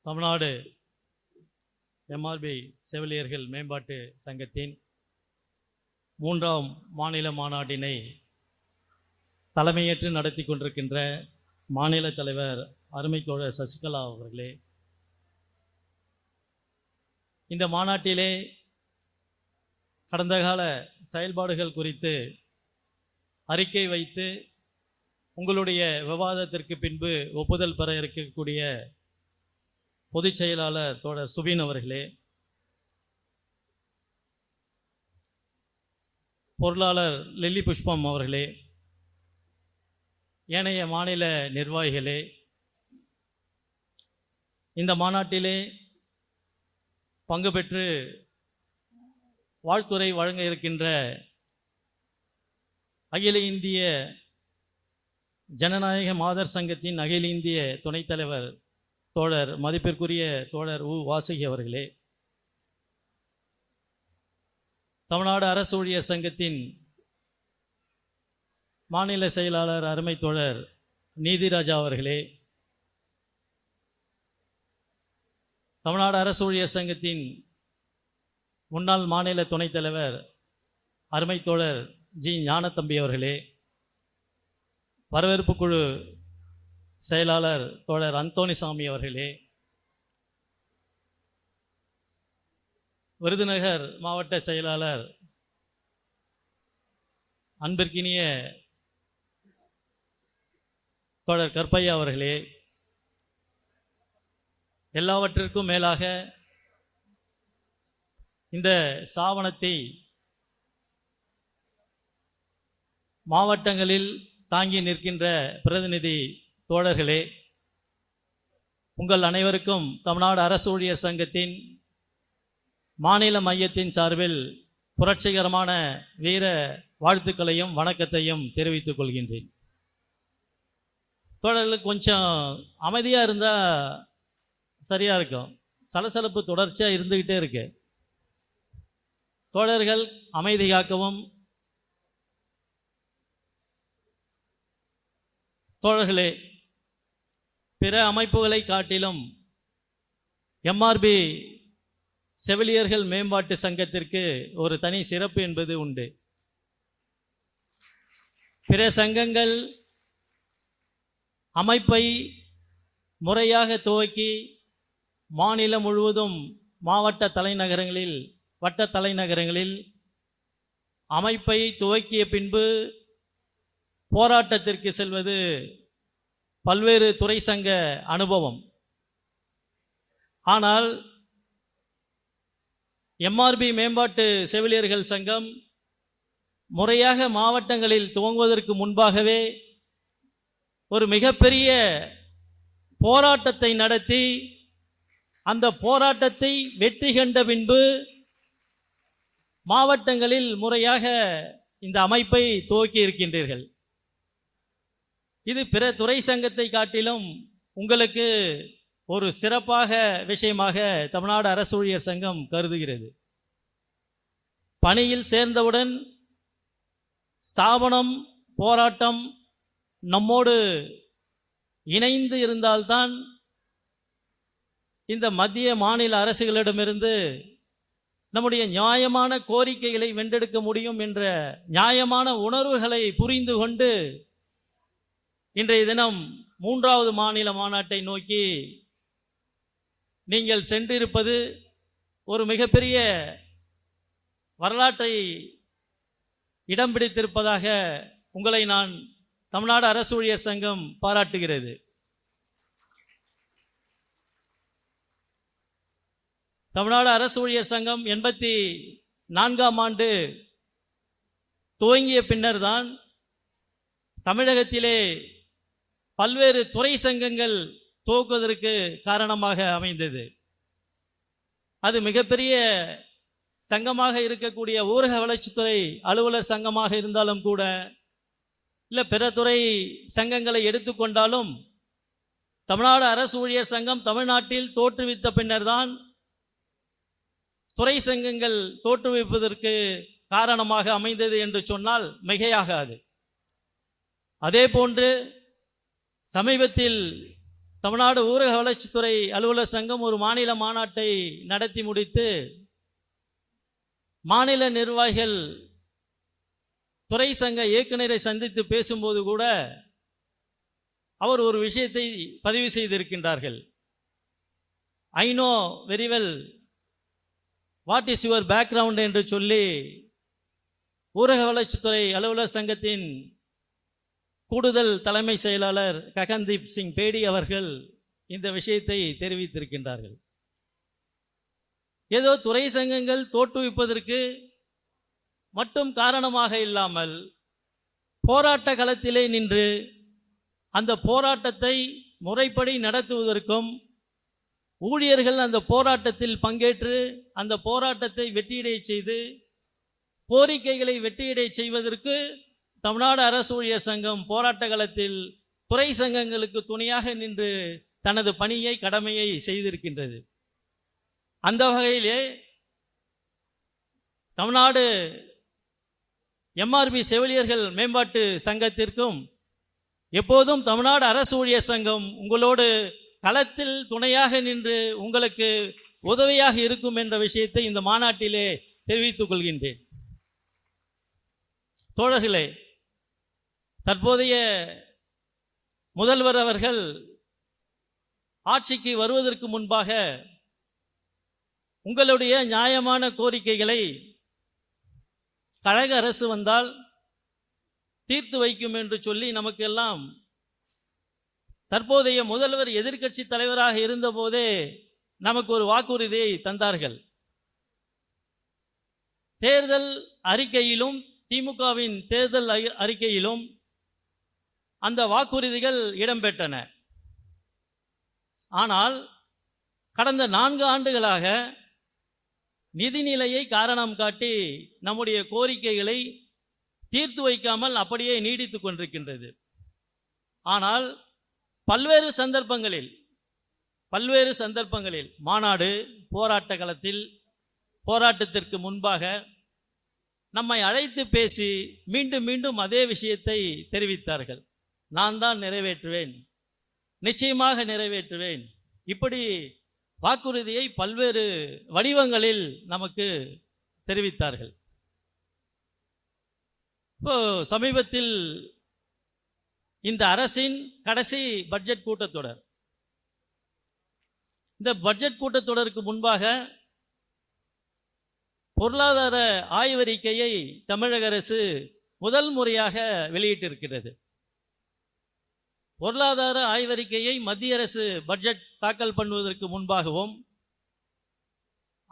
Tamil Nadu MRP செவிலியர்கள் மேம்பாட்டு சங்கத்தின் 3ஆம் மாநில மாநாட்டினை தலைமையேற்று நடத்தி கொண்டிருக்கின்ற மாநில தலைவர் அருமை தோழர் சசிகலா அவர்களே, இந்த மாநாட்டிலே கடந்த கால செயல்பாடுகள் குறித்து அறிக்கை வைத்து உங்களுடைய விவாதத்திற்கு பின்பு ஒப்புதல் பெற இருக்கக்கூடிய பொதுச் செயலாளர் தோழர் சுபின் அவர்களே, பொருளாளர் லில்லி புஷ்பம் அவர்களே, ஏனைய மாநில நிர்வாகிகளே, இந்த மாநாட்டிலே பங்கு பெற்று வாழ்த்துரை வழங்க இருக்கின்ற அகில இந்திய ஜனநாயக மாதர் சங்கத்தின் அகில இந்திய துணைத் தலைவர் தோழர் மதிப்பிற்குரிய தோழர் வாசுகி அவர்களே, தமிழ்நாடு அரசு ஊழியர் சங்கத்தின் மாநில செயலாளர் அருமை தோழர் நீதிராஜா அவர்களே, தமிழ்நாடு அரசு ஊழியர் சங்கத்தின் முன்னாள் மாநில துணைத் தலைவர் அருமை தோழர் ஜி ஞானத்தம்பி அவர்களே, வரவேற்பு குழு செயலாளர் தோழர் அந்தோணிசாமி அவர்களே, விருதுநகர் மாவட்ட செயலாளர் அன்பிற்கினிய தோழர் கற்பையா அவர்களே, எல்லாவற்றிற்கும் மேலாக இந்த சாவணத்தை மாவட்டங்களில் தாங்கி நிற்கின்ற பிரதிநிதி தோழர்களே, உங்கள் அனைவருக்கும் தமிழ்நாடு அரசு ஊழியர் சங்கத்தின் மாநில மையத்தின் சார்பில் புரட்சிகரமான வீர வாழ்த்துக்களையும் வணக்கத்தையும் தெரிவித்துக் கொள்கின்றேன். தோழர்களுக்கு கொஞ்சம் அமைதியாக இருந்தால் சரியாக இருக்கும். சலசலப்பு தொடர்ச்சியாக இருந்துக்கிட்டே இருக்கு. தோழர்கள் அமைதி காக்கவும். தோழர்களே, பிற அமைப்புகளை காட்டிலும் எம்ஆர்பி செவிலியர்கள் மேம்பாட்டு சங்கத்திற்கு ஒரு தனி சிறப்பு என்பது உண்டு. பிற சங்கங்கள் அமைப்பை முறையாக துவக்கி மாநிலம் முழுவதும் மாவட்ட தலைநகரங்களில் வட்ட தலைநகரங்களில் அமைப்பை துவக்கிய பின்பு போராட்டத்திற்கு செல்வது பல்வேறு துறை சங்க அனுபவம். ஆனால் எம்ஆர்பி மேம்பாட்டு செவிலியர்கள் சங்கம் முறையாக மாவட்டங்களில் துவங்குவதற்கு முன்பாகவே ஒரு மிகப்பெரிய போராட்டத்தை நடத்தி அந்த போராட்டத்தை வெற்றி கண்ட பின்பு மாவட்டங்களில் முறையாக இந்த அமைப்பை துவக்கி இருக்கின்றீர்கள். இது பிற துறை சங்கத்தை காட்டிலும் உங்களுக்கு ஒரு சிறப்பாக விஷயமாக தமிழ்நாடு அரசு ஊழியர் சங்கம் கருதுகிறது. பணியில் சேர்ந்தவுடன் ஸ்தாபனம் போராட்டம் நம்மோடு இணைந்து இருந்தால்தான் இந்த மத்திய மாநில அரசுகளிடமிருந்து நம்முடைய நியாயமான கோரிக்கைகளை வென்றெடுக்க முடியும் என்ற நியாயமான உணர்வுகளை புரிந்து கொண்டு இன்றைய தினம் 3வது மாநில மாநாட்டை நோக்கி நீங்கள் சென்றிருப்பது ஒரு மிகப்பெரிய வரலாற்றை இடம் பிடித்திருப்பதாக உங்களை நான் தமிழ்நாடு அரசு ஊழியர் சங்கம் பாராட்டுகிறது. தமிழ்நாடு அரசு ஊழியர் சங்கம் 84ஆம் ஆண்டு துவங்கிய பின்னர் தான் தமிழகத்திலே பல்வேறு துறை சங்கங்கள் துவக்குவதற்கு காரணமாக அமைந்தது. அது மிகப்பெரிய சங்கமாக இருக்கக்கூடிய ஊரக வளர்ச்சித்துறை அலுவலர் சங்கமாக இருந்தாலும் கூட, இல்லை பிற துறை சங்கங்களை எடுத்துக்கொண்டாலும், தமிழ்நாடு அரசு ஊழியர் சங்கம் தமிழ்நாட்டில் தோற்றுவித்த பின்னர் தான் துறை சங்கங்கள் தோற்றுவிப்பதற்கு காரணமாக அமைந்தது என்று சொன்னால் மிகையாகாது. அதே போன்று சமீபத்தில் தமிழ்நாடு ஊரக வளர்ச்சித்துறை அலுவலர் சங்கம் ஒரு மாநில மாநாட்டை நடத்தி முடித்து மாநில நிர்வாகிகள் துறை சங்க இயக்குநரை சந்தித்து பேசும்போது கூட அவர் ஒரு விஷயத்தை பதிவு செய்திருக்கின்றார்கள். I know very well what is your background என்று சொல்லி ஊரக வளர்ச்சித்துறை அலுவலர் சங்கத்தின் கூடுதல் தலைமை செயலாளர் ககன்தீப் சிங் பேடி அவர்கள் இந்த விஷயத்தை தெரிவித்திருக்கின்றார்கள். ஏதோ துறை சங்கங்கள் தோற்றுவிப்பதற்கு மட்டும் காரணமாக இல்லாமல் போராட்ட களத்திலே நின்று அந்த போராட்டத்தை முறைப்படி நடத்துவதற்கும் ஊழியர்கள் அந்த போராட்டத்தில் பங்கேற்று அந்த போராட்டத்தை வெற்றியடை செய்து கோரிக்கைகளை வெற்றியடை செய்வதற்கு தமிழ்நாடு அரசு ஊழியர் சங்கம் போராட்ட களத்தில் துறை சங்கங்களுக்கு துணையாக நின்று தனது பணியை கடமையை செய்திருக்கின்றது. அந்த வகையிலே தமிழ்நாடு எம்ஆர்பி செவிலியர்கள் மேம்பாட்டு சங்கத்திற்கும் எப்போதும் தமிழ்நாடு அரசு ஊழியர் சங்கம் உங்களோடு களத்தில் துணையாக நின்று உங்களுக்கு உதவியாக இருக்கும் என்ற விஷயத்தை இந்த மாநாட்டிலே தெரிவித்துக் கொள்கின்றேன். தோழர்களே, தற்போதைய முதல்வர் அவர்கள் ஆட்சிக்கு வருவதற்கு முன்பாக உங்களுடைய நியாயமான கோரிக்கைகளை கழக அரசு வந்தால் தீர்த்து வைக்கும் என்று சொல்லி நமக்கெல்லாம் தற்போதைய முதல்வர் எதிர்க்கட்சி தலைவராக இருந்தபோதே நமக்கு ஒரு வாக்குறுதியை தந்தார்கள். தேர்தல் அறிக்கையிலும் திமுகவின் தேர்தல் அறிக்கையிலும் அந்த வாக்குறுதிகள் இடம்பெற்றன. ஆனால் கடந்த 4 ஆண்டுகளாக நிதிநிலையை காரணம் காட்டி நம்முடைய கோரிக்கைகளை தீர்த்து வைக்காமல் அப்படியே நீடித்து கொண்டிருக்கின்றது. ஆனால் பல்வேறு சந்தர்ப்பங்களில் மாநாடு போராட்ட களத்தில் போராட்டத்திற்கு முன்பாக நம்மை அழைத்து பேசி மீண்டும் மீண்டும் அதே விஷயத்தை தெரிவித்தார்கள். நான் தான் நிறைவேற்றுவேன், நிச்சயமாக நிறைவேற்றுவேன், இப்படி வாக்குறுதியை பல்வேறு வடிவங்களில் நமக்கு தெரிவித்தார்கள். இப்போ சமீபத்தில் இந்த அரசின் கடைசி பட்ஜெட் கூட்டத்தொடர், இந்த பட்ஜெட் கூட்டத்தொடருக்கு முன்பாக பொருளாதார ஆய்வறிக்கையை தமிழக அரசு முதல் முறையாக வெளியிட்டிருக்கிறது. பொருளாதார ஆய்வறிக்கையை மத்திய அரசு பட்ஜெட் தாக்கல் பண்ணுவதற்கு முன்பாகவும்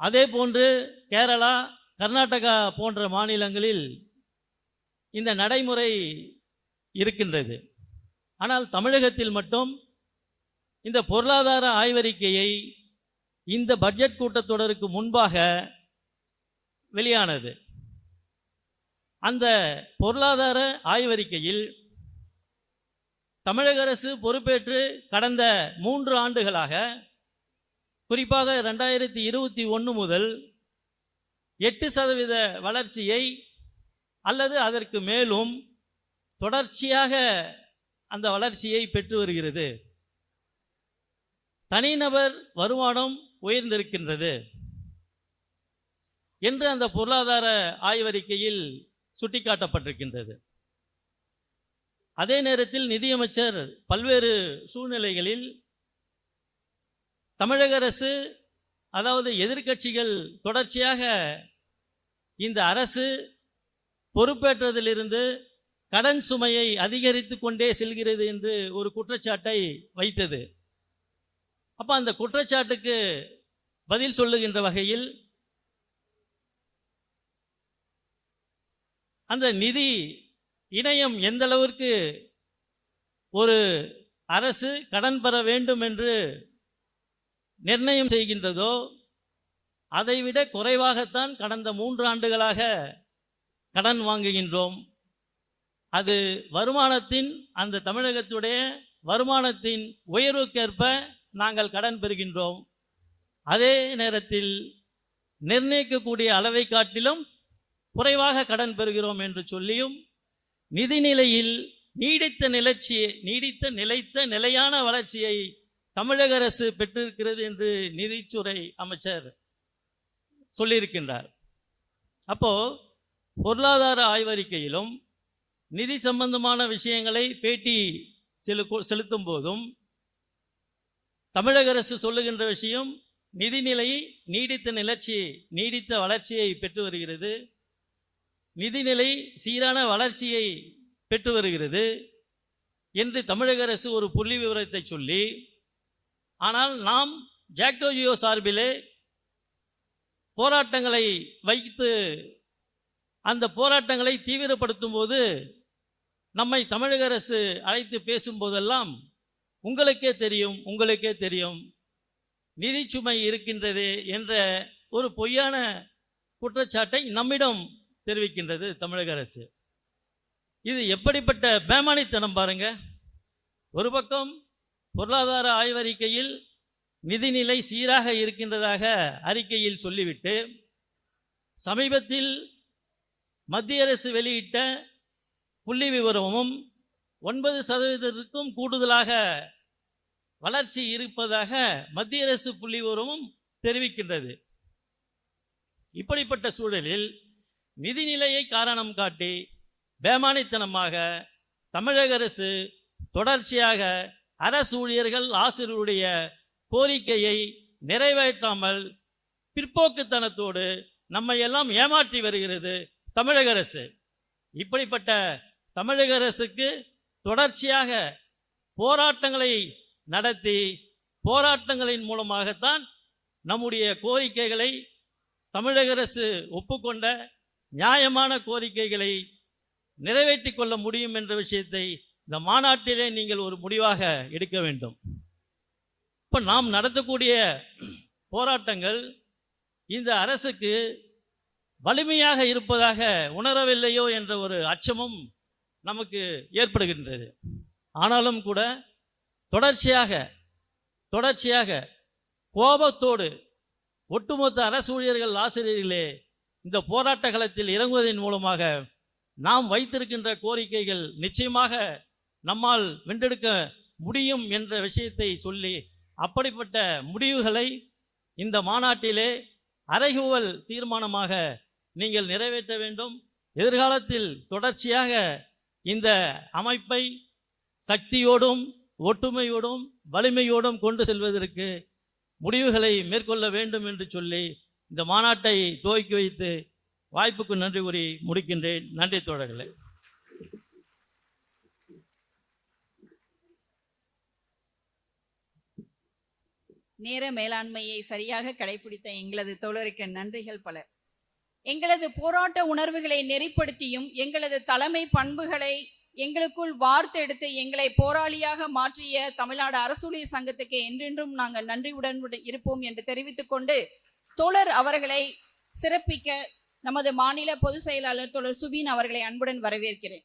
அதே போன்று கேரளா, கர்நாடகா போன்ற மாநிலங்களில் இந்த நடைமுறை இருக்கின்றது. ஆனால் தமிழகத்தில் மட்டும் இந்த பொருளாதார ஆய்வறிக்கையை இந்த பட்ஜெட் கூட்டத்தொடருக்கு முன்பாக வெளியானது. அந்த பொருளாதார ஆய்வறிக்கையில் தமிழக அரசு பொறுப்பேற்று கடந்த 3 ஆண்டுகளாக, குறிப்பாக 2021 முதல் 8% வளர்ச்சியை அல்லது அதற்கு மேலும் தொடர்ச்சியாக அந்த வளர்ச்சியை பெற்று வருகிறது. தனிநபர் வருமானம் உயர்ந்திருக்கின்றது என்று அந்த பொருளாதார ஆய்வறிக்கையில் சுட்டிக்காட்டப்பட்டிருக்கின்றது. அதே நேரத்தில் நிதியமைச்சர் பல்வேறு சூழ்நிலைகளில் தமிழக அரசு, அதாவது எதிர்க்கட்சிகள் தொடர்ச்சியாக இந்த அரசு பொறுப்பேற்றதிலிருந்து கடன் சுமையை அதிகரித்து கொண்டே செல்கிறது என்று ஒரு குற்றச்சாட்டை வைத்தது. அப்போ அந்த குற்றச்சாட்டுக்கு பதில் சொல்லுகின்ற வகையில் அந்த நிதி இணையம் எந்த அளவிற்கு ஒரு அரசு கடன் பெற வேண்டும் என்று நிர்ணயம் செய்கின்றதோ அதைவிட குறைவாகத்தான் கடந்த 3 ஆண்டுகளாக கடன் வாங்குகின்றோம். அது வருமானத்தின், அந்த தமிழகத்துடைய வருமானத்தின் உயர்வுக்கேற்ப நாங்கள் கடன் பெறுகின்றோம். அதே நேரத்தில் நிர்ணயிக்கக்கூடிய அளவை காட்டிலும் குறைவாக கடன் பெறுகிறோம் என்று சொல்லியும் நிதிநிலையில் நீடித்த நிலையான வளர்ச்சியை தமிழக அரசு பெற்றிருக்கிறது என்று நிதித்துறை அமைச்சர் சொல்லியிருக்கின்றார். அப்போ பொருளாதார ஆய்வறிக்கையிலும் நிதி சம்பந்தமான விஷயங்களை பேட்டி செலுத்தும் போதும் தமிழக அரசு சொல்லுகின்ற விஷயம் நிதிநிலை நீடித்த வளர்ச்சியை பெற்று வருகிறது, நிதிநிலை சீரான வளர்ச்சியை பெற்று வருகிறது என்று தமிழக அரசு ஒரு புள்ளி விவரத்தை சொல்லி, ஆனால் நாம் ஜாக்டோ ஜியோ சார்பிலே போராட்டங்களை வைத்து அந்த போராட்டங்களை தீவிரப்படுத்தும் போது நம்மை தமிழக அரசு அழைத்து பேசும்போதெல்லாம் உங்களுக்கே தெரியும் நிதி சுமை இருக்கின்றது என்ற ஒரு பொய்யான குற்றச்சாட்டை நம்மிடம் தெரிவிக்கின்றது தமிழக அரசு. இது எப்படிப்பட்ட பேமானித்தனம் பாருங்க. ஒரு பக்கம் பொருளாதார ஆய்வறிக்கையில் நிதிநிலை சீராக இருக்கின்றதாக அறிக்கையில் சொல்லிவிட்டு, சமீபத்தில் மத்திய அரசு வெளியிட்ட புள்ளி விவரமும் 9% கூடுதலாக வளர்ச்சி இருப்பதாக மத்திய அரசு புள்ளி விவரமும் தெரிவிக்கின்றது. இப்படிப்பட்ட சூழலில் நிதிநிலையை காரணம் காட்டி பேமானித்தனமாக தமிழக அரசு தொடர்ச்சியாக அரசு ஊழியர்கள் ஆசிரியருடைய கோரிக்கையை நிறைவேற்றாமல் பிற்போக்குத்தனத்தோடு நம்மை எல்லாம் ஏமாற்றி வருகிறது தமிழக அரசு. இப்படிப்பட்ட தமிழக அரசுக்கு தொடர்ச்சியாக போராட்டங்களை நடத்தி, போராட்டங்களின் மூலமாகத்தான் நம்முடைய கோரிக்கைகளை தமிழக அரசு ஒப்புக்கொண்ட நியாயமான கோரிக்கைகளை நிறைவேற்றி கொள்ள முடியும் என்ற விஷயத்தை இந்த மாநாட்டிலே நீங்கள் ஒரு முடிவாக எடுக்க வேண்டும். இப்போ நாம் நடத்தக்கூடிய போராட்டங்கள் இந்த அரசுக்கு வலிமையாக இருப்பதாக உணரவில்லையோ என்ற ஒரு அச்சமும் நமக்கு ஏற்படுகின்றது. ஆனாலும் கூட தொடர்ச்சியாக கோபத்தோடு ஒட்டுமொத்த அரசு ஊழியர்கள் ஆசிரியர்களே இந்த போராட்ட களத்தில் இறங்குவதன் மூலமாக நாம் வைத்திருக்கின்ற கோரிக்கைகள் நிச்சயமாக நம்மால் வென்றெடுக்க முடியும் என்ற விஷயத்தை சொல்லி, அப்படிப்பட்ட முடிவுகளை இந்த மாநாட்டிலே அறைகூவல் தீர்மானமாக நீங்கள் நிறைவேற்ற வேண்டும். எதிர்காலத்தில் தொடர்ச்சியாக இந்த அமைப்பை சக்தியோடும் ஒற்றுமையோடும் வலிமையோடும் கொண்டு செல்வதற்கு முடிவுகளை மேற்கொள்ள வேண்டும் என்று சொல்லி இந்த மாநாட்டை துவக்கி வைத்து வாய்ப்புக்கு நன்றி கூறி முடிக்கின்றேன். நன்றி தோழர்களே. நேர மேலாண்மையை சரியாக கடைபிடித்த எங்களது தோழருக்கு நன்றிகள் பல. எங்களது போராட்ட உணர்வுகளை நெறிப்படுத்தியும் எங்களது தலைமை பண்புகளை எங்களுக்குள் வார்த்தெடுத்து எங்களை போராளியாக மாற்றிய தமிழ்நாடு அரசூழியர் சங்கத்துக்கு என்றென்றும் நாங்கள் நன்றியுடன் இருப்போம் என்று தெரிவித்துக் கொண்டு, தோழர் அவர்களை சிறப்பிக்க நமது மாநில பொதுச் செயலாளர் தோழர் சுபீன் அவர்களை அன்புடன் வரவேற்கிறேன்.